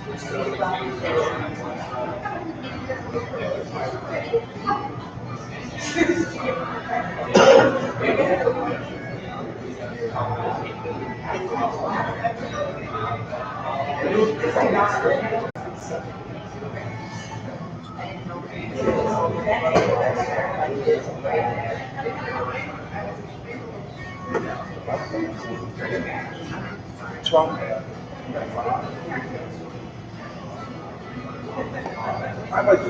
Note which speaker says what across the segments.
Speaker 1: What's wrong? I like the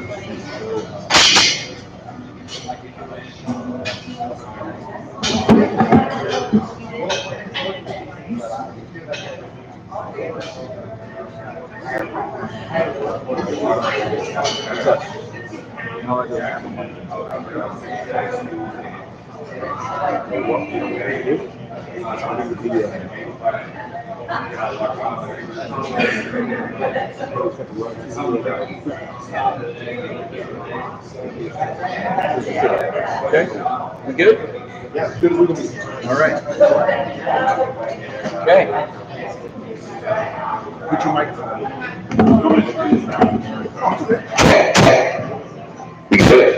Speaker 1: Okay, we good? Yeah, good as we can be. All right. Okay. Put your microphone.
Speaker 2: We good?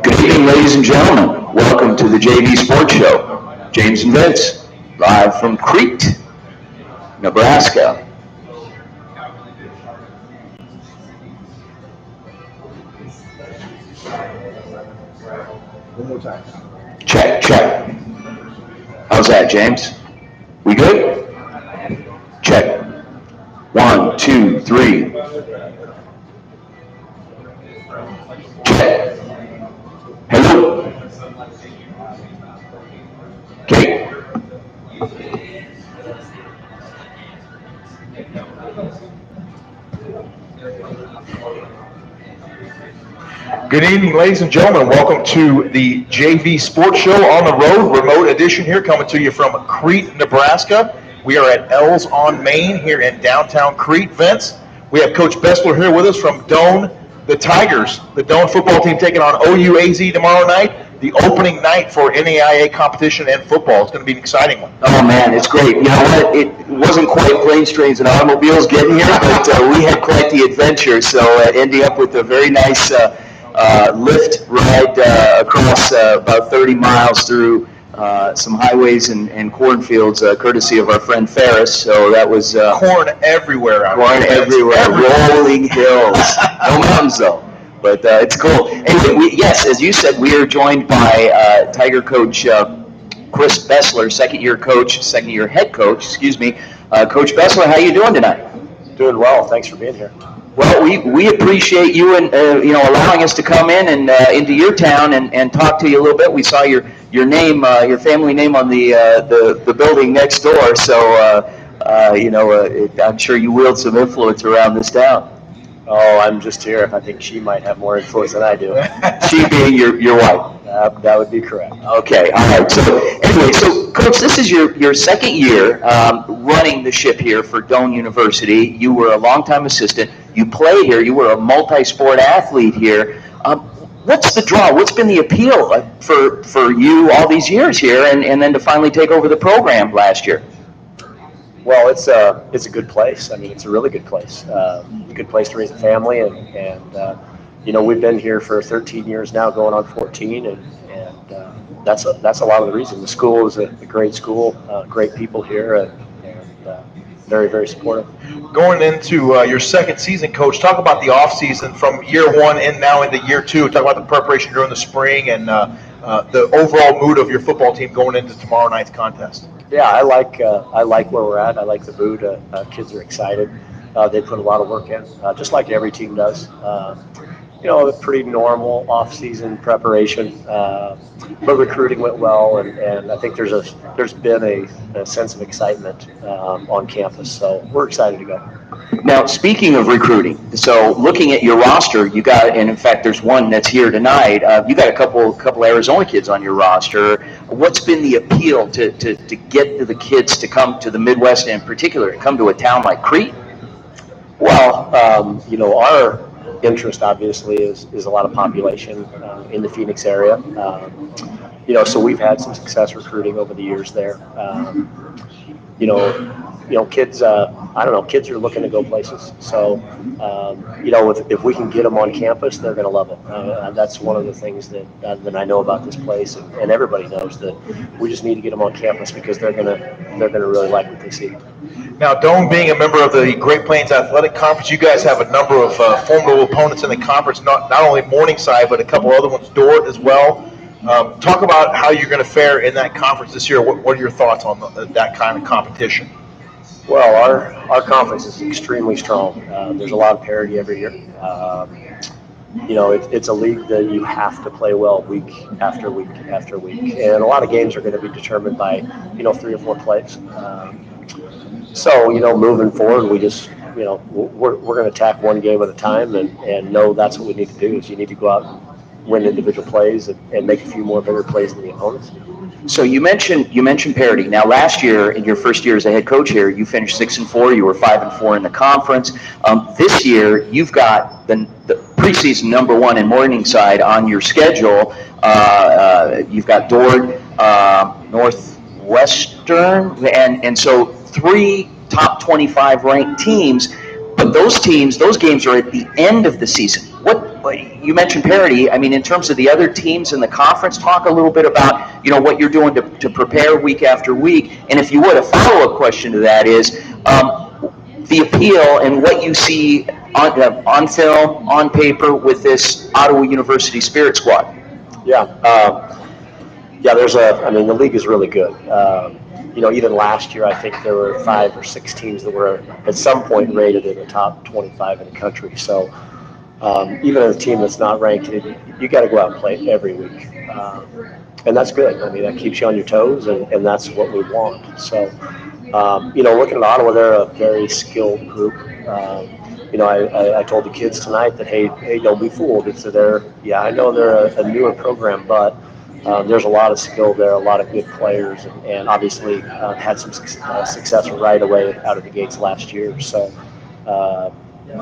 Speaker 2: Good evening, ladies and gentlemen. Welcome to the JV Sports Show. James and Vince, live from Crete, Nebraska.
Speaker 1: One more time.
Speaker 2: Check, check. How's that, James? We good? Check. 1, 2, 3. Check. Hello. Okay.
Speaker 3: Good evening, ladies and gentlemen. Welcome to the JV Sports Show on the road, remote edition here, coming to you from Crete, Nebraska. We are at Elle's on Main here in downtown Crete. Vince, we have Coach Bessler here with us from Doane, the Tigers. The Doane football team taking on OUAZ tomorrow night, the opening night for NAIA competition and football. It's going to be an exciting one.
Speaker 2: Oh, man, it's great. You know what? It wasn't quite planes, trains, and automobiles getting here, but we had quite the adventure. So ending up with a very nice lift ride across about 30 miles through some highways and cornfields, courtesy of our friend Ferris. So that was
Speaker 3: corn everywhere out
Speaker 2: corn everywhere, rolling hills, no mountains though. But it's cool. Anyway, yes, as you said, we are joined by Tiger coach Chris Bessler, second-year head coach. Excuse me, Coach Bessler. How you doing tonight?
Speaker 4: Doing well. Thanks for being here.
Speaker 2: Well, we appreciate you and allowing us to come in and into your town and talk to you a little bit. We saw your name, your family name on the building next door. So I'm sure you wield some influence around this town.
Speaker 4: Oh, I'm just here. I think she might have more influence than I do.
Speaker 2: She being your wife.
Speaker 4: That would be correct.
Speaker 2: Okay, all right. So anyway, Coach, this is your second year running the ship here for Doane University. You were a longtime assistant. You play here. You were a multi-sport athlete here. What's the draw? What's been the appeal for you all these years here, and then to finally take over the program last year?
Speaker 4: Well, it's a good place. I mean, it's a really good place. A good place to raise a family, and we've been here for 13 years now, going on 14, and that's a lot of the reason. The school is a great school, great people here, and very, very supportive.
Speaker 3: Going into your second season, Coach, talk about the off season from year one and now into year two. Talk about the preparation during the spring and the overall mood of your football team going into tomorrow night's contest.
Speaker 4: Yeah, I like where we're at. I like the mood. Kids are excited. They put a lot of work in, just like every team does. A pretty normal off-season preparation, but recruiting went well, and I think there's been a sense of excitement on campus. So we're excited to go.
Speaker 2: Now, speaking of recruiting, so looking at your roster, you got, and in fact, there's one that's here tonight. You got a couple Arizona kids on your roster. What's been the appeal to get the kids to come to the Midwest, and in particular, to come to a town like Crete?
Speaker 4: Well, interest obviously is a lot of population in the Phoenix area. So we've had some success recruiting over the years there. Kids. I don't know. Kids are looking to go places. So, if we can get them on campus, they're going to love it. That's one of the things that I know about this place, and everybody knows that we just need to get them on campus because they're gonna really like what they see.
Speaker 3: Now, Doane being a member of the Great Plains Athletic Conference, you guys have a number of formidable opponents in the conference, not only Morningside, but a couple other ones, Dordt as well. Talk about how you're going to fare in that conference this year. What are your thoughts on that kind of competition?
Speaker 4: Well, our conference is extremely strong. There's a lot of parity every year. It's a league that you have to play well week after week after week, and a lot of games are going to be determined by 3 or 4 plays. So moving forward, we just we're going to attack one game at a time, and know that's what we need to do. Is you need to go out and win individual plays and make a few more bigger plays than the opponents.
Speaker 2: So you mentioned parity. Now, last year, in your first year as a head coach here, you finished 6-4. You were 5-4 in the conference. This year, you've got the preseason number 1 in Morningside on your schedule. You've got Dordt, Northwestern, and so 3 top 25 ranked teams. But those games are at the end of the season. You mentioned parity. I mean, in terms of the other teams in the conference, talk a little bit about what you're doing to prepare week after week. And if you would, a follow-up question to that is the appeal and what you see on film, on paper with this Ottawa University Spirit Squad.
Speaker 4: Yeah, the league is really good. Even last year, I think there were 5 or 6 teams that were at some point rated in the top 25 in the country. So even a team that's not ranked, you got to go out and play every week. And that's good. I mean, that keeps you on your toes, and that's what we want. So, looking at Ottawa, they're a very skilled group. I told the kids tonight that, hey, don't be fooled. I know they're a newer program, but there's a lot of skill there, a lot of good players, and obviously had some success right away out of the gates last year. So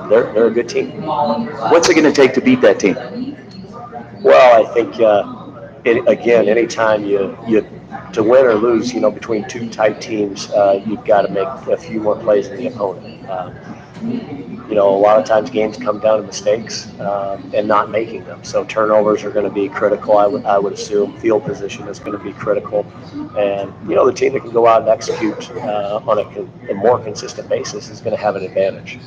Speaker 4: they're a good team.
Speaker 2: What's it going to take to beat that team?
Speaker 4: Well, I think again, anytime you to win or lose, between 2 tight teams, you've got to make a few more plays than the opponent. A lot of times games come down to mistakes and not making them. So turnovers are going to be critical, I would assume. Field position is going to be critical. And, the team that can go out and execute on a more consistent basis is going to have an advantage.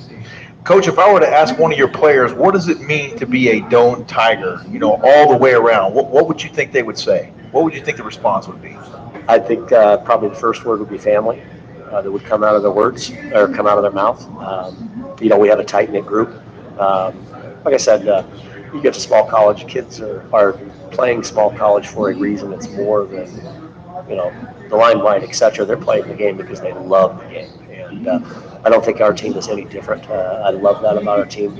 Speaker 3: Coach, if I were to ask one of your players, what does it mean to be a Doane Tiger, all the way around, what would you think they would say? What would you think the response would be?
Speaker 4: I think probably the first word would be family. That would come out of their words or come out of their mouth. We have a tight-knit group. Like I said, you get to small college, kids are playing small college for a reason. It's more than, the limelight, etc. They're playing the game because they love the game. And I don't think our team is any different. I love that about our team.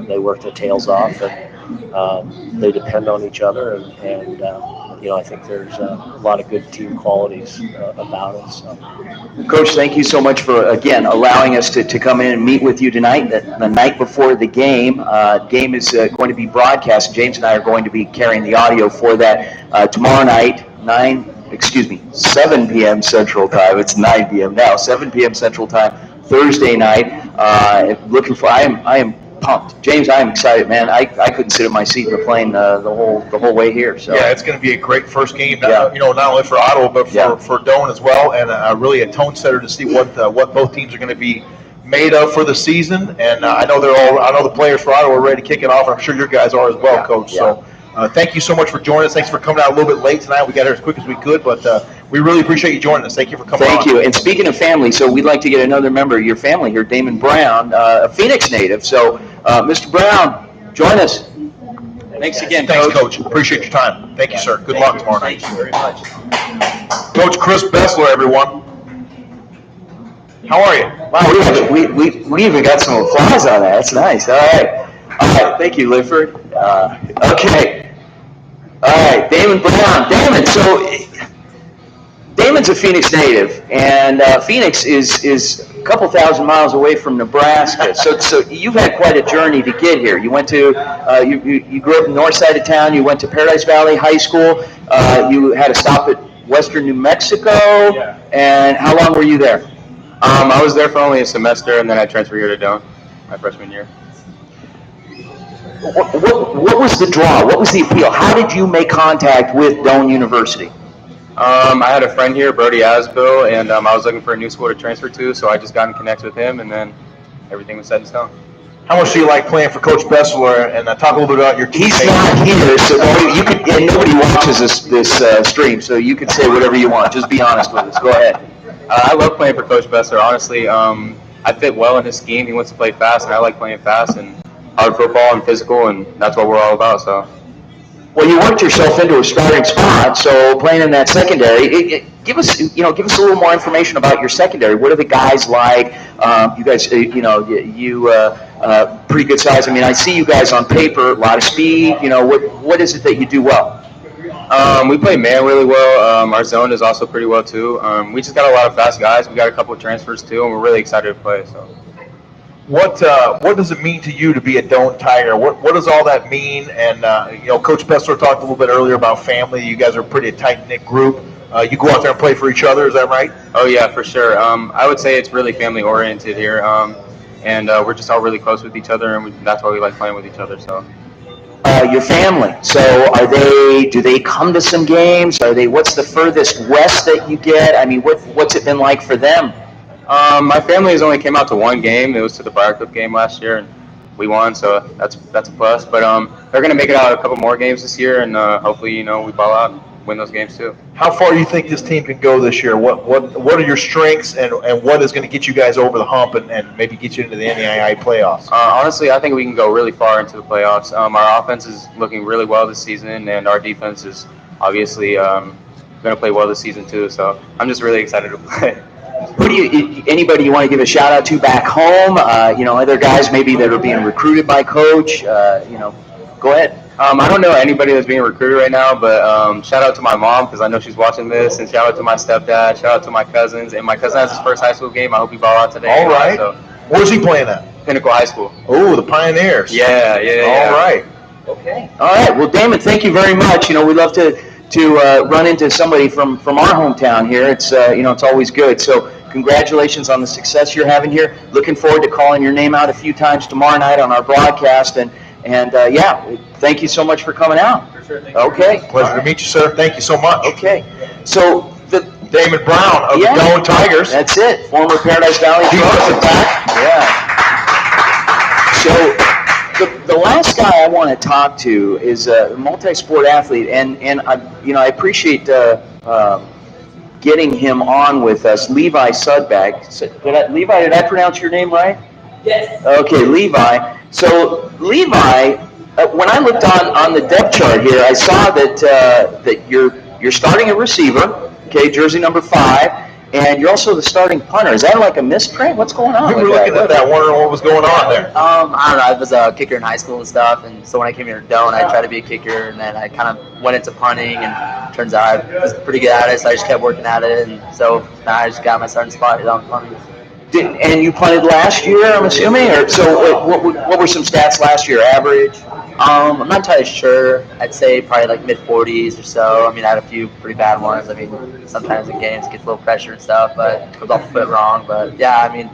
Speaker 4: They work their tails off, and they depend on each other. And I think there's a lot of good team qualities about us. So.
Speaker 2: Coach, thank you so much for, again, allowing us to come in and meet with you tonight. The night before the game, game is going to be broadcast. James and I are going to be carrying the audio for that tomorrow night, 7 p.m. Central Time. It's 9 p.m. now. 7 p.m. Central Time, Thursday night. I am pumped. James, I am excited, man. I couldn't sit in my seat in the plane the whole way here. So
Speaker 3: yeah, it's going to be a great first game. Not only for Ottawa but for Doane as well, and really a tone setter to see what both teams are going to be made of for the season. And I know the players for Ottawa are ready to kick it off. I'm sure your guys are as well, Coach. Yeah. So thank you so much for joining us. Thanks for coming out a little bit late tonight. We got here as quick as we could, but we really appreciate you joining us. Thank you for coming on.
Speaker 2: Thank you. And speaking of family, so we'd like to get another member of your family here, Damon Brown, a Phoenix native. So, Mr. Brown, join us. Thanks again,
Speaker 3: Thanks, Coach. Appreciate your time. Thank you, sir. Good luck tomorrow night.
Speaker 2: Thank you very much.
Speaker 3: Coach Chris Bessler, everyone. How are you?
Speaker 2: Wow, we even got some applause on that. That's nice. All right. Thank you, Lifford. Okay. All right, Damon Brown. Damon Damon's a Phoenix native, and Phoenix is a couple thousand miles away from Nebraska. So you've had quite a journey to get here. You went to you grew up in the north side of town. You went to Paradise Valley High School. You had a stop at Western New Mexico. And how long were you there?
Speaker 5: I was there for only a semester, and then I transferred here to Doane my freshman year.
Speaker 2: What was the draw? What was the appeal? How did you make contact with Doane University?
Speaker 5: I had a friend here, Brody Asbill, and I was looking for a new school to transfer to, so I just got in connect with him, and then everything was set in stone.
Speaker 3: How much do you like playing for Coach Bessler? And talk a little bit about your team.
Speaker 2: He's not here, so you could, and nobody watches this stream, so you can say whatever you want. Just be honest with us. Go ahead.
Speaker 5: I love playing for Coach Bessler. Honestly, I fit well in his scheme. He wants to play fast, and I like playing fast and hard football and physical, and that's what we're all about. So.
Speaker 2: Well, you worked yourself into a starting spot, so playing in that secondary. Give us a little more information about your secondary. What are the guys like? You guys, pretty good size. I mean, I see you guys on paper, a lot of speed. What is it that you do well?
Speaker 5: We play man really well. Our zone is also pretty well too. We just got a lot of fast guys. We got a couple of transfers too, and we're really excited to play. So.
Speaker 3: What does it mean to you to be a Doane Tiger? What does all that mean? And Coach Bessler talked a little bit earlier about family. You guys are a pretty tight-knit group. You go out there and play for each other. Is that right?
Speaker 5: Oh yeah, for sure. I would say it's really family-oriented here, and we're just all really close with each other, and that's why we like playing with each other. So.
Speaker 2: Your family. So do they come to some games? What's the furthest west that you get? I mean, what's it been like for them?
Speaker 5: My family has only came out to one game. It was to the Briarcliff game last year, and we won, so that's a plus. But they're going to make it out a couple more games this year, and hopefully, we ball out and win those games too.
Speaker 3: How far do you think this team can go this year? What are your strengths, and what is going to get you guys over the hump and maybe get you into the NAIA playoffs?
Speaker 5: Honestly, I think we can go really far into the playoffs. Our offense is looking really well this season, and our defense is obviously going to play well this season too. So I'm just really excited to play.
Speaker 2: Anybody you want to give a shout out to back home? Other guys maybe that are being recruited by Coach. Go ahead.
Speaker 5: I don't know anybody that's being recruited right now, but shout out to my mom because I know she's watching this, and shout out to my stepdad. Shout out to my cousins, and my cousin has his first high school game. I hope he ball out today.
Speaker 3: All right. So, where's he playing at?
Speaker 5: Pinnacle High School.
Speaker 3: Oh, the Pioneers.
Speaker 5: Yeah.
Speaker 3: All right.
Speaker 2: Okay. All right. Well, Damon, thank you very much. We love to run into somebody from our hometown here. It's it's always good. So congratulations on the success you're having here. Looking forward to calling your name out a few times tomorrow night on our broadcast. And thank you so much for coming out.
Speaker 1: For sure.
Speaker 2: Okay.
Speaker 3: Pleasure to meet you, sir. Thank you so much.
Speaker 2: Okay. So
Speaker 3: Damon Brown of the Doane Tigers.
Speaker 2: That's it. Former Paradise Valley. Yeah. So the last guy I want to talk to is a multi-sport athlete, and I appreciate getting him on with us, Levi Sudbag. Levi, did I pronounce your name right?
Speaker 6: Yes.
Speaker 2: Okay, Levi. So Levi, when I looked on the depth chart here, I saw that you're starting a receiver, okay, jersey number 5. And you're also the starting punter. Is that like a misprint? What's going on?
Speaker 3: We were looking at that, wondering what was going on there.
Speaker 6: I don't know. I was a kicker in high school and stuff, and so when I came here to Doane, I tried to be a kicker, and then I kind of went into punting, and turns out I was pretty good at it, so I just kept working at it, and so now I just got my starting spot on punting.
Speaker 2: And you punted last year, I'm assuming? Or so what were some stats last year, average?
Speaker 6: I'm not entirely sure. I'd say probably like mid-40s or so. I mean, I had a few pretty bad ones. I mean, sometimes in games it gets a little pressure and stuff, but it was off the foot wrong. But yeah, I mean,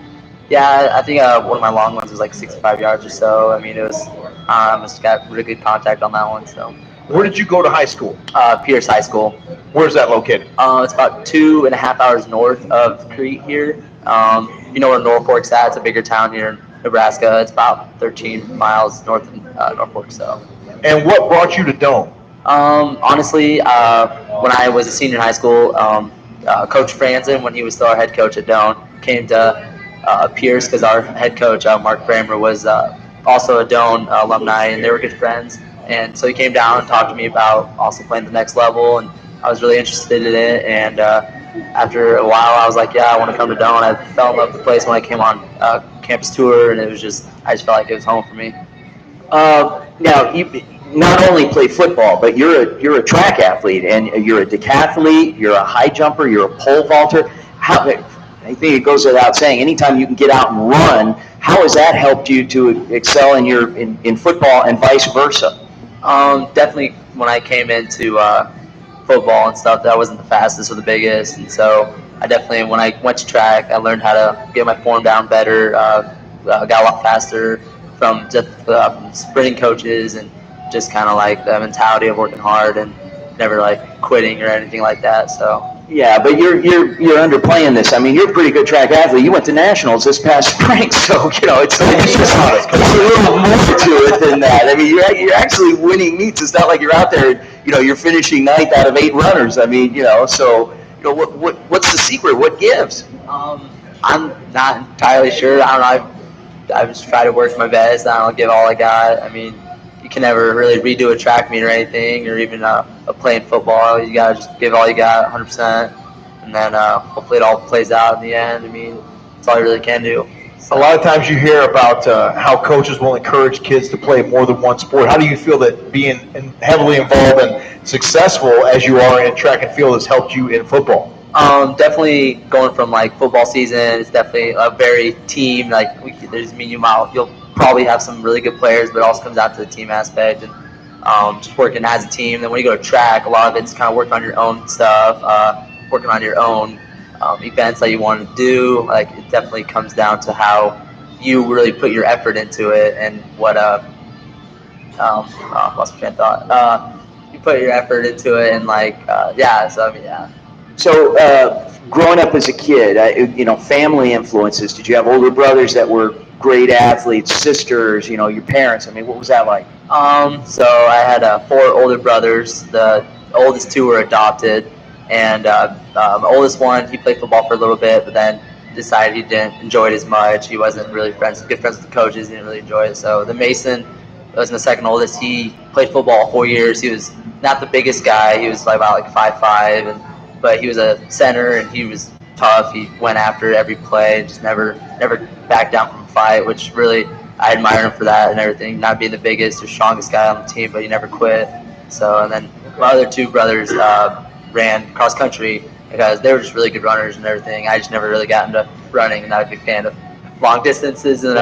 Speaker 6: I think one of my long ones was like 65 yards or so. I mean, it was just got really good contact on that one. So.
Speaker 3: Where did you go to high school?
Speaker 6: Pierce High School.
Speaker 3: Where's that located?
Speaker 6: It's about 2.5 hours north of Crete here. You know where Norfolk's at? It's a bigger town here in Nebraska. It's about 13 miles north of Norfolk. So.
Speaker 3: And what brought you to Doane?
Speaker 6: Honestly, when I was a senior in high school, Coach Franzen, when he was still our head coach at Doane, came to Pierce because our head coach, Mark Bramer, was also a Doane alumni, and they were good friends. And so he came down and talked to me about also playing the next level, and I was really interested in it. And after a while, I was like, I want to come to Doane. I fell in love with the place when I came on campus tour, and I just felt like it was home for me.
Speaker 2: Now, not only play football, but you're a track athlete, and you're a decathlete, you're a high jumper, you're a pole vaulter. I think it goes without saying, anytime you can get out and run, how has that helped you to excel in football and vice versa?
Speaker 6: Definitely when I came into football and stuff, that wasn't the fastest or the biggest, and so I definitely, when I went to track, I learned how to get my form down better, got a lot faster from just sprinting coaches and just kind of like the mentality of working hard and never like quitting or anything like that. So
Speaker 2: Yeah, but you're underplaying this. I mean, you're a pretty good track athlete. You went to nationals this past spring, so it's a little more to it than that. I mean, you're actually winning meets. It's not like you're out there, you're finishing ninth out of 8 runners. I mean, so what's the secret? What gives?
Speaker 6: I'm not entirely sure. I don't know. I just try to work my best. I don't give all I got. I mean, you can never really redo a track meet or anything, or even a playing football. You gotta just give all you got, 100%, and then hopefully it all plays out in the end. I mean, that's all you really can do.
Speaker 3: A lot of times you hear about how coaches will encourage kids to play more than one sport. How do you feel that being heavily involved and successful as you are in track and field has helped you in football?
Speaker 6: Definitely going from like football season, it's definitely a very team. Like you'll probably have some really good players, but it also comes out to the team aspect and just working as a team. Then when you go to track, a lot of it's kind of working on your own stuff, working on your own events that you want to do. Like it definitely comes down to how you really put your effort into it and what lost my train of thought. You put your effort into it and yeah.
Speaker 2: So, growing up as a kid, family influences. Did you have older brothers that were great athletes, sisters, your parents? I mean, what was that like?
Speaker 6: So I had 4 older brothers. The oldest 2 were adopted, and the oldest one, he played football for a little bit, but then decided he didn't enjoy it as much. He wasn't really good friends with the coaches. He didn't really enjoy it. So the Mason was the second oldest. He played football 4 years. He was not the biggest guy. He was about 5'5", but he was a center and he was tough. He went after every play and just never backed down from a fight, which really I admire him for that and everything. Not being the biggest or strongest guy on the team, but he never quit. So, and then my other 2 brothers ran cross country because they were just really good runners and everything. I just never really got into running, and not a big fan of long distances and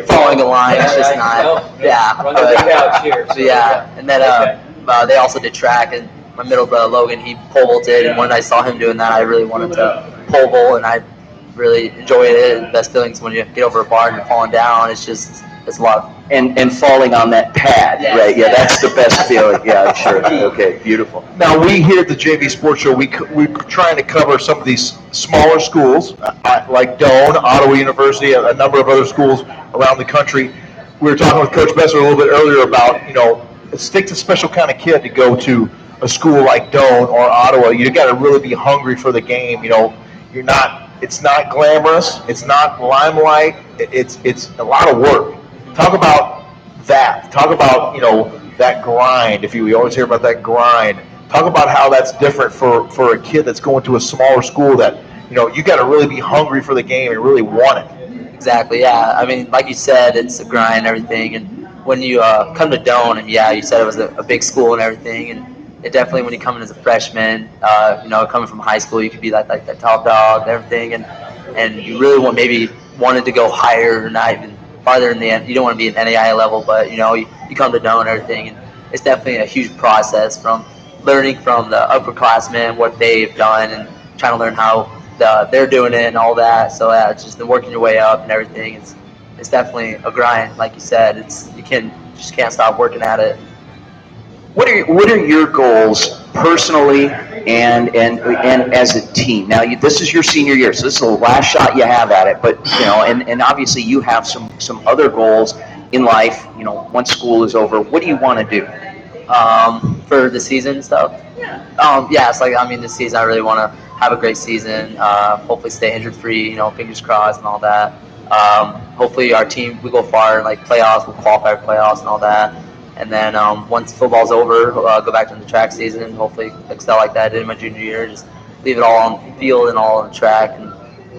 Speaker 6: following a line. It's just not. Yeah. And then they also did track, and my middle brother Logan, he pole vaulted, and when I saw him doing that, I really wanted to pole vault, and I really enjoyed it. The best feelings when you get over a bar and you're falling down. It's a lot of
Speaker 2: and falling on that pad, yes, right? Yeah, that's the best feeling. Yeah, sure. Okay, beautiful.
Speaker 3: Now, we here at the JV Sports Show, we're trying to cover some of these smaller schools, like Doane, Ottawa University, a number of other schools around the country. We were talking with Coach Besser a little bit earlier about, it takes a special kind of kid to go to a school like Doane or Ottawa. You got to really be hungry for the game. It's not glamorous. It's not limelight. It's a lot of work. Talk about that. Talk about, that grind. We always hear about that grind. Talk about how that's different for a kid that's going to a smaller school that, you got to really be hungry for the game and really want it.
Speaker 6: Exactly, yeah. I mean, like you said, it's a grind and everything. And when you come to Doane, and you said it was a big school and everything, and it definitely, when you come in as a freshman, coming from high school, you could be like that top dog and everything, and you really wanted to go higher, or not even farther in the end. You don't want to be at NAI level, but you come to Doane and everything, and it's definitely a huge process from learning from the upperclassmen what they've done and trying to learn how they're doing it and all that. So it's just working your way up and everything. It's definitely a grind, like you said. You just can't stop working at it.
Speaker 2: What are your goals personally and as a team? Now, this is your senior year, so this is the last shot you have at it. But and obviously you have some other goals in life. Once school is over, what do you want to do?
Speaker 6: For the season stuff? It's this season I really want to have a great season. Hopefully stay injured free. Fingers crossed and all that. Hopefully our team, we go far in playoffs. We'll qualify for playoffs and all that. And then once football's over, go back to the track season and hopefully excel like that I did in my junior year. Just leave it all on the field and all on the track. And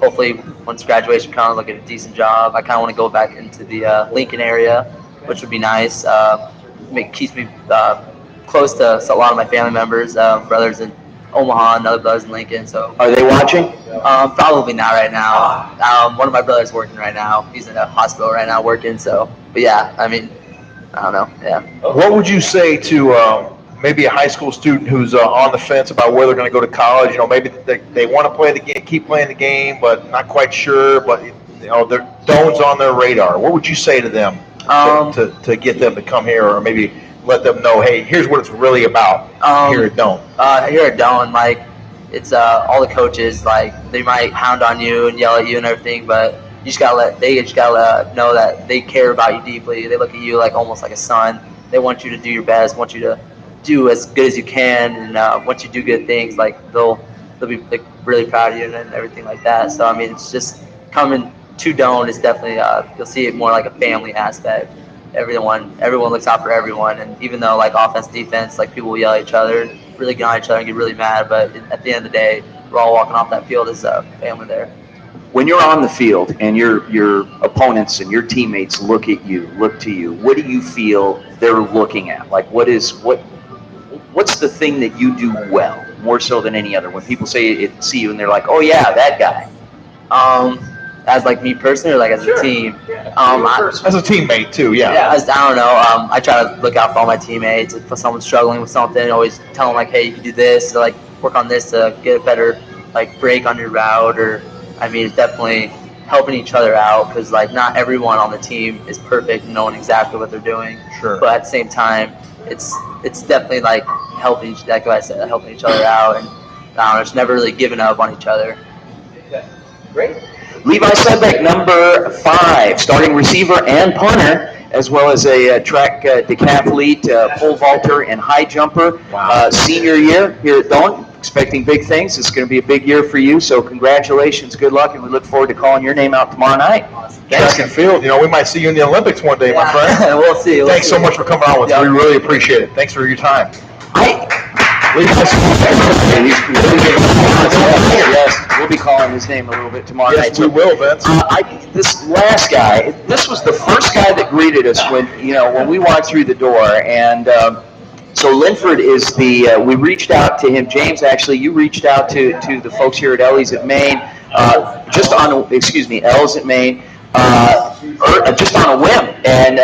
Speaker 6: hopefully once graduation comes, I'll get a decent job. I kind of want to go back into the Lincoln area, which would be nice. keeps me close to a lot of my family members, brothers in Omaha and other brothers in Lincoln. So
Speaker 2: Are they watching?
Speaker 6: probably not right now. One of my brothers working right now. He's in a hospital right now working. So, but yeah, I mean, I don't know. Yeah.
Speaker 3: What would you say to maybe a high school student who's on the fence about where they're going to go to college? You know, maybe they want to play the game, keep playing the game, but not quite sure. But their Doan's on their radar. What would you say to them to get them to come here, or maybe let them know, hey, here's what it's really about here at Doan?
Speaker 6: Here at Doan, like, it's all the coaches, like, they might hound on you and yell at you and everything, but they just gotta know that they care about you deeply. They look at you like almost like a son. They want you to do your best, want you to do as good as you can, and once you do good things, like, they'll be like really proud of you and everything like that. So I mean, it's just coming to Doan is definitely you'll see it more like a family aspect. Everyone looks out for everyone, and even though like offense, defense, like people will yell at each other, really get on each other and get really mad, but at the end of the day, we're all walking off that field as a family there.
Speaker 2: When you're on the field and your opponents and your teammates look to you, what do you feel they're looking at? Like, what's the thing that you do well, more so than any other? When people see you and they're like, oh yeah, that guy.
Speaker 6: As like me personally, or like as a team?
Speaker 3: As a teammate too, yeah.
Speaker 6: Yeah, I don't know. I try to look out for all my teammates. If someone's struggling with something, always tell them like, hey, you can do this, or like work on this to get a better like break on your route. Or I mean, it's definitely helping each other out, because like not everyone on the team is perfect and knowing exactly what they're doing.
Speaker 3: Sure.
Speaker 6: But at the same time, it's definitely like helping, like I said, helping each other out, and I don't know, just never really giving up on each other.
Speaker 2: Great. Levi Sudbeck, number 5, starting receiver and punter, as well as a track decathlete, pole vaulter, and high jumper.
Speaker 3: Wow.
Speaker 2: Senior year here at Doan, expecting big things. It's going to be a big year for you, so congratulations, good luck, and we look forward to calling your name out tomorrow night.
Speaker 3: Track and field, we might see you in the Olympics one day, my friend.
Speaker 6: We'll see.
Speaker 3: Thanks so much for coming on with us. We really appreciate it. Thanks for your time.
Speaker 2: Yes, we'll be calling his name a little bit tomorrow night.
Speaker 3: Yes, we will, Vince.
Speaker 2: This last guy, this was the first guy that greeted us when we walked through the door, and so Linford is we reached out to him. James, actually, you reached out to the folks here at Ellie's at Maine, Elle's at Maine, just on a whim, and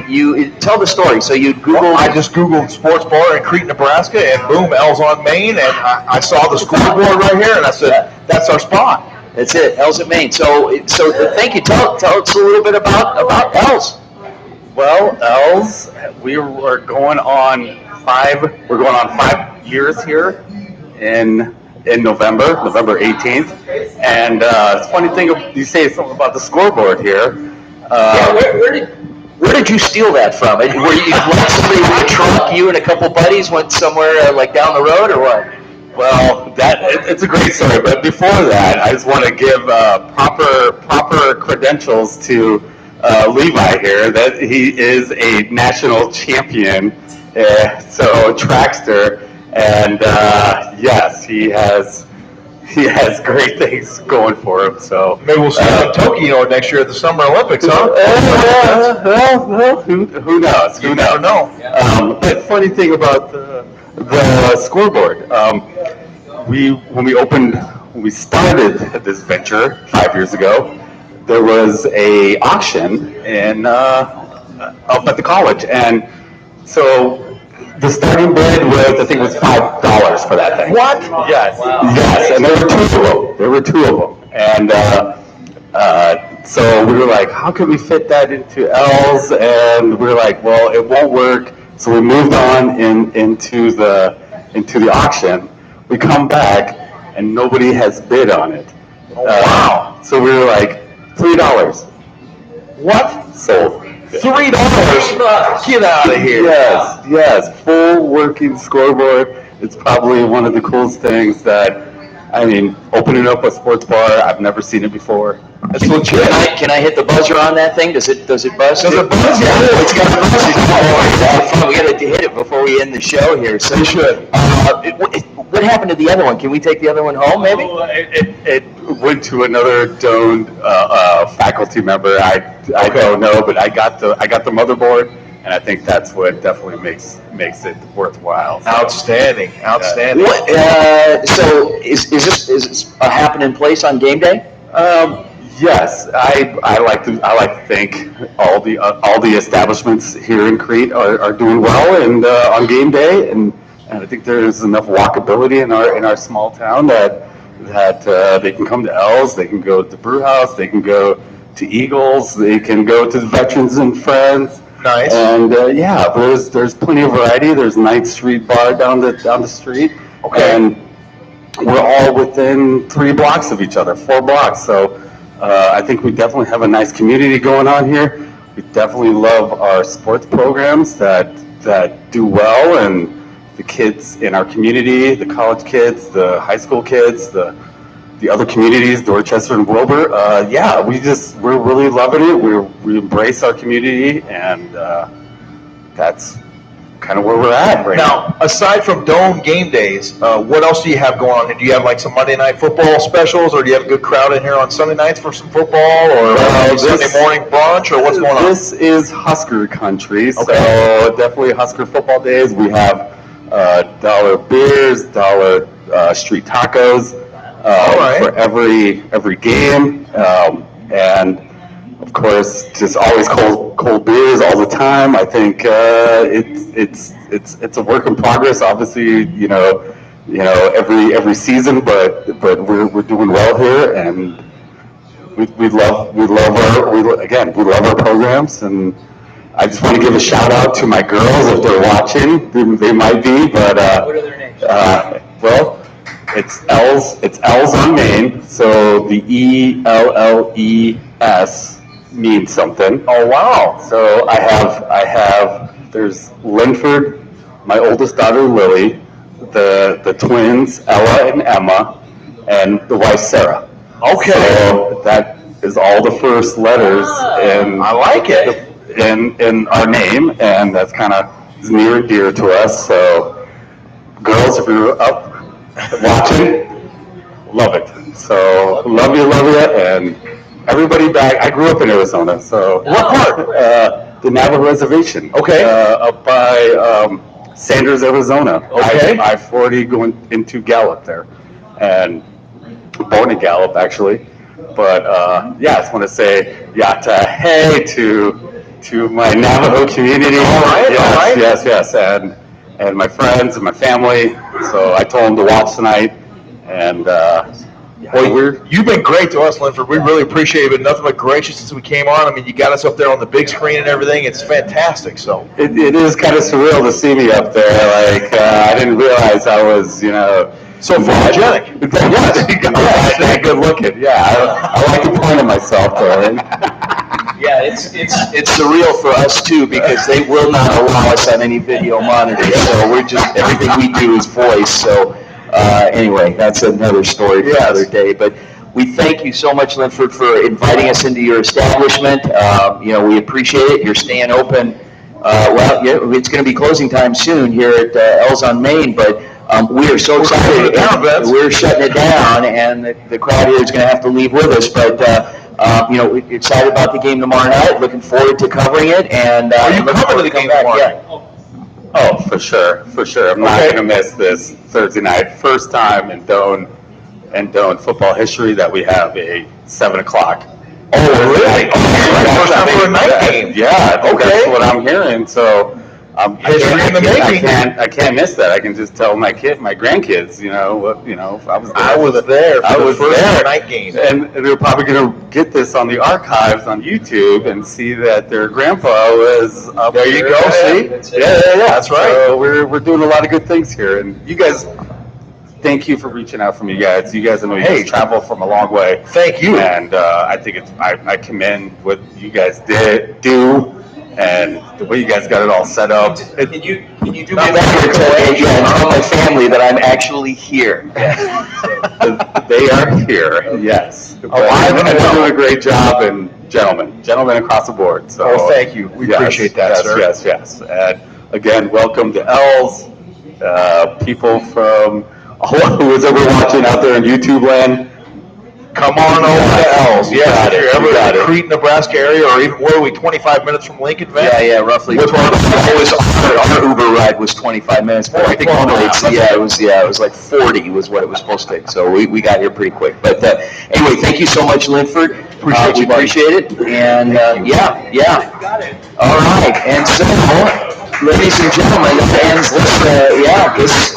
Speaker 2: you tell the story. So you Googled.
Speaker 3: Well, I just Googled sports bar in Crete, Nebraska, and boom, Elle's on Maine, and I saw the scoreboard right here, and I said, that's our spot.
Speaker 2: That's it, Elle's at Maine. So thank you. Tell us a little bit about Elle's.
Speaker 7: Well, Elle's, we're going on 5 years here in November 18th. And it's a funny thing, you say something about the scoreboard here.
Speaker 2: Where did you steal that from? Were you like somebody in a trunk? You and a couple buddies went somewhere like down the road, or what?
Speaker 7: Well, it's a great story. But before that, I just want to give proper credentials to Levi here, that he is a national champion, so trackster, and yes, he has great things going for him. So
Speaker 3: maybe we'll see him in Tokyo next year at the Summer Olympics, huh?
Speaker 7: Well, who knows?
Speaker 3: You never know.
Speaker 7: But funny thing about the scoreboard, when we started this venture 5 years ago, there was a auction up at the college, and so the starting bid was, I think it was $5 for that thing.
Speaker 3: What?
Speaker 7: Yes. Wow. Yes, and there were two of them. And so we were like, how can we fit that into L's? And we were like, well, it won't work. So we moved on into the auction. We come back, and nobody has bid on it.
Speaker 3: Oh, wow.
Speaker 7: So we were like, $3.
Speaker 3: What?
Speaker 7: Sold.
Speaker 3: $3? Get out of here.
Speaker 7: Yes. Full working scoreboard. It's probably one of the coolest things that, opening up a sports bar, I've never seen it before.
Speaker 3: It's legit.
Speaker 2: Can I hit the buzzer on that thing? Does it buzz?
Speaker 3: Does it buzz?
Speaker 2: Yeah, it's got a buzzer. We got to hit it before we end the show here. So
Speaker 3: you should.
Speaker 2: What happened to the other one? Can we take the other one home, maybe?
Speaker 7: It went to another Doan faculty member. I don't know, but I got the motherboard, and I think that's what definitely makes it worthwhile. So,
Speaker 3: Outstanding.
Speaker 2: What, so is this a happening place on game day?
Speaker 7: Yes, I like to think all the establishments here in Crete are doing well and on game day, and I think there's enough walkability in our small town that they can come to Elle's, they can go to the Brew House, they can go to Eagles, they can go to Veterans and Friends.
Speaker 3: Nice.
Speaker 7: And there's plenty of variety. There's 9th Street Bar down the street.
Speaker 3: Okay.
Speaker 7: And we're all within 3 blocks of each other, 4 blocks. So I think we definitely have a nice community going on here. We definitely love our sports programs that do well, and the kids in our community, the college kids, the high school kids, the other communities, Dorchester and Wilbur. We're really loving it. We embrace our community, and that's kind of where we're at right now.
Speaker 3: Now, aside from Dome game days, what else do you have going on? Do you have like some Monday night football specials, or do you have a good crowd in here on Sunday nights for some football, or Sunday morning brunch, or what's going on?
Speaker 7: This is Husker country, so
Speaker 3: Okay.
Speaker 7: definitely Husker football days. We have dollar beers, dollar street tacos
Speaker 3: All right.
Speaker 7: for every game, and of course, just always cold beers all the time. I think it's a work in progress. Obviously, every season, but we're doing well here, and we love our programs. And I just want to give a shout out to my girls if they're watching. They might be, but
Speaker 2: What are their names?
Speaker 7: It's L's on Main, so the ELLES means something.
Speaker 3: Oh, wow.
Speaker 7: So I have there's Linford, my oldest daughter Lily, the twins Ella and Emma, and the wife Sarah.
Speaker 3: Okay.
Speaker 7: So that is all the first letters in
Speaker 3: I like it.
Speaker 7: in our name, and that's kind of near and dear to us. So girls, if you're up watching, love it. So love you, and everybody back. I grew up in Arizona, so
Speaker 3: What part?
Speaker 7: the Navajo Reservation.
Speaker 3: Okay.
Speaker 7: Up by Sanders, Arizona.
Speaker 3: Okay.
Speaker 7: I-40 going into Gallup there, and born in Gallup actually. But I just want to say yata hey to my Navajo community.
Speaker 3: All right, all right.
Speaker 7: Yes, and my friends and my family. So I told them to watch tonight, and
Speaker 3: Well, you've been great to us, Linford. We really appreciate it. You've been nothing but gracious since we came on. I mean, you got us up there on the big screen and everything. It's fantastic. So
Speaker 7: it is kind of surreal to see me up there. Like I didn't realize I was,
Speaker 3: so photogenic.
Speaker 7: that good looking. Yeah, I like to point at myself there.
Speaker 2: Yeah, it's surreal for us too, because they will not allow us on any video monitors. So we're just, everything we do is voice. So anyway, that's another story for another day. But we thank you so much, Linford, for inviting us into your establishment. We appreciate it. You're staying open. It's going to be closing time soon here at Elle's on Main, but we are so excited. We're shutting it down, and the crowd here is going to have to leave with us. But we're excited about the game tomorrow night. Looking forward to covering it. And
Speaker 3: Are you coming to the game tomorrow night?
Speaker 7: Oh, for sure. I'm not going to miss this Thursday night. First time in Doane football history that we have a 7 o'clock.
Speaker 3: Oh, really? First time for a night game.
Speaker 7: Yeah, I think that's what I'm hearing. So
Speaker 3: History in the making.
Speaker 7: I can't miss that. I can just tell my grandkids,
Speaker 3: I was there for the first
Speaker 7: there.
Speaker 3: night game.
Speaker 7: And they're probably going to get this on the archives on YouTube and see that their grandpa was up
Speaker 3: There you go, see?
Speaker 7: Yeah.
Speaker 3: That's right.
Speaker 7: So we're doing a lot of good things here. And you guys, thank you for reaching out for me, guys. You guys, I know you guys travel from a long way.
Speaker 3: Thank you.
Speaker 7: And I think I commend what you guys do. And the way you guys got it all set up.
Speaker 2: Can you do me a favor to tell my family that I'm actually here?
Speaker 7: They are here, yes. And they're doing a great job, and gentlemen across the board. So,
Speaker 3: thank you. We appreciate that, sir.
Speaker 7: Yes. And again, welcome to Elle's. People from who's ever watching out there in YouTube land.
Speaker 3: Come on over to Elle's. Yeah, if you're ever
Speaker 2: You got
Speaker 3: in
Speaker 2: it.
Speaker 3: the Crete, Nebraska area, or even where are we, 25 minutes from Lincoln, man?
Speaker 2: Yeah, roughly.
Speaker 3: Which one?
Speaker 2: Our Uber ride was 25 minutes, but I think it was like 40 was what it was supposed to take. So we got here pretty quick. But anyway, thank you so much, Linford.
Speaker 3: Appreciate
Speaker 2: we
Speaker 3: you, buddy.
Speaker 2: appreciate it. And yeah. All right. And so, ladies and gentlemen, the fans, this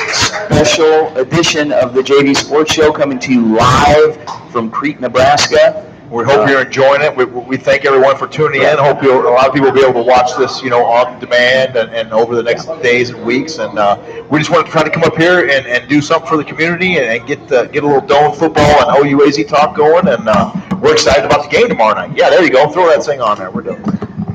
Speaker 2: special edition of the JV Sports Show coming to you live from Crete, Nebraska.
Speaker 3: We hope you're enjoying it. We thank everyone for tuning in. Hope a lot of people will be able to watch this, on demand and over the next days and weeks. And we just want to try to come up here and do something for the community and get a little Doan football and OUAZ talk going. And we're excited about the game tomorrow night. Yeah, there you go. Throw that thing on there. We're doing.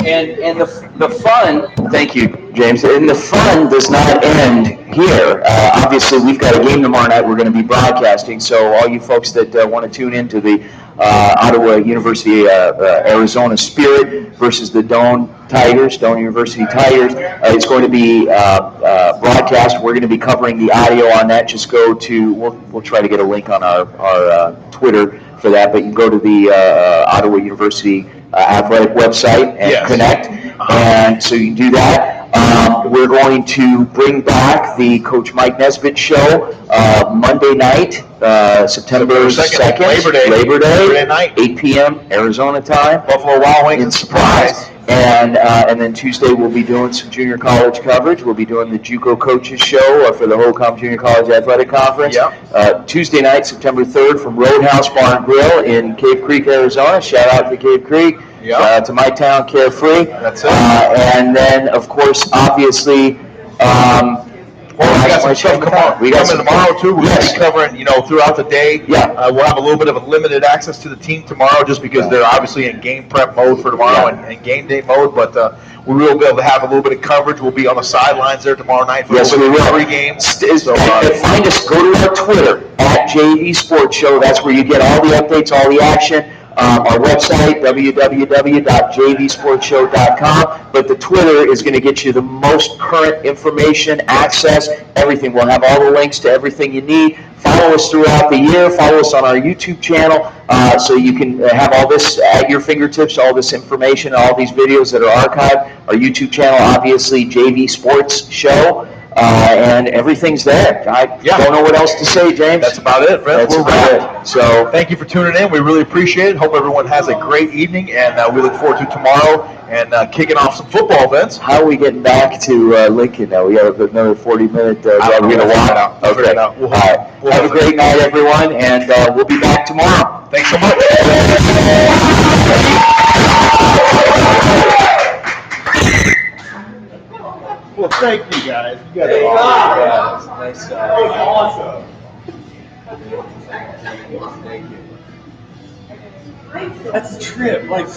Speaker 2: And the fun, thank you, James, and the fun does not end here. Obviously, we've got a game tomorrow night we're going to be broadcasting, so all you folks that want to tune into the Ottawa University Arizona Spirit versus the Doan University Tigers, it's going to be broadcast. We're going to be covering the audio on that. Just go to, we'll try to get a link on our Twitter for that, but you can go to the Ottawa University athletic website and connect, and so you can do that. We're going to bring back the Coach Mike Nesbitt show Monday night, September 2nd, Labor Day
Speaker 3: night,
Speaker 2: 8 p.m. Arizona time.
Speaker 3: Buffalo Wild Wings
Speaker 2: in Surprise. And then Tuesday we'll be doing some junior college coverage. We'll be doing the JUCO Coaches Show for the HOCOM Junior College Athletic Conference. Tuesday night, September 3rd, from Roadhouse Bar and Grill in Cave Creek, Arizona. Shout out to Cave Creek. Shout out to my town, Carefree.
Speaker 3: That's it.
Speaker 2: And then, of course, obviously,
Speaker 3: we got some stuff coming tomorrow too. We're going to be covering, throughout the day. We'll have a little bit of a limited access to the team tomorrow, just because they're obviously in game prep mode for tomorrow and game day mode. But we will be able to have a little bit of coverage. We'll be on the sidelines there tomorrow night for three games.
Speaker 2: So, find us. Go to our Twitter at JV Sports Show. That's where you get all the updates, all the action. Our website, www.jvsportshow.com, but the Twitter is going to get you the most current information, access, everything. We'll have all the links to everything you need. Follow us throughout the year. Follow us on our YouTube channel so you can have all this at your fingertips, all this information, all these videos that are archived. Our YouTube channel, obviously, JV Sports Show. And everything's there. I don't know what else to say, James.
Speaker 3: That's about it, Brent.
Speaker 2: That's about it. So
Speaker 3: thank you for tuning in. We really appreciate it. Hope everyone has a great evening, and we look forward to tomorrow and kicking off some football events.
Speaker 2: How are we getting back to Lincoln now? We have another 40-minute
Speaker 3: We're going to walk out.
Speaker 2: Okay. All right. Have a great night, everyone, and we'll be back tomorrow.
Speaker 3: Thanks so much.
Speaker 1: Well, thank you guys. You guys are awesome. Nice job. That was awesome. Thank you. That's a trip. Like.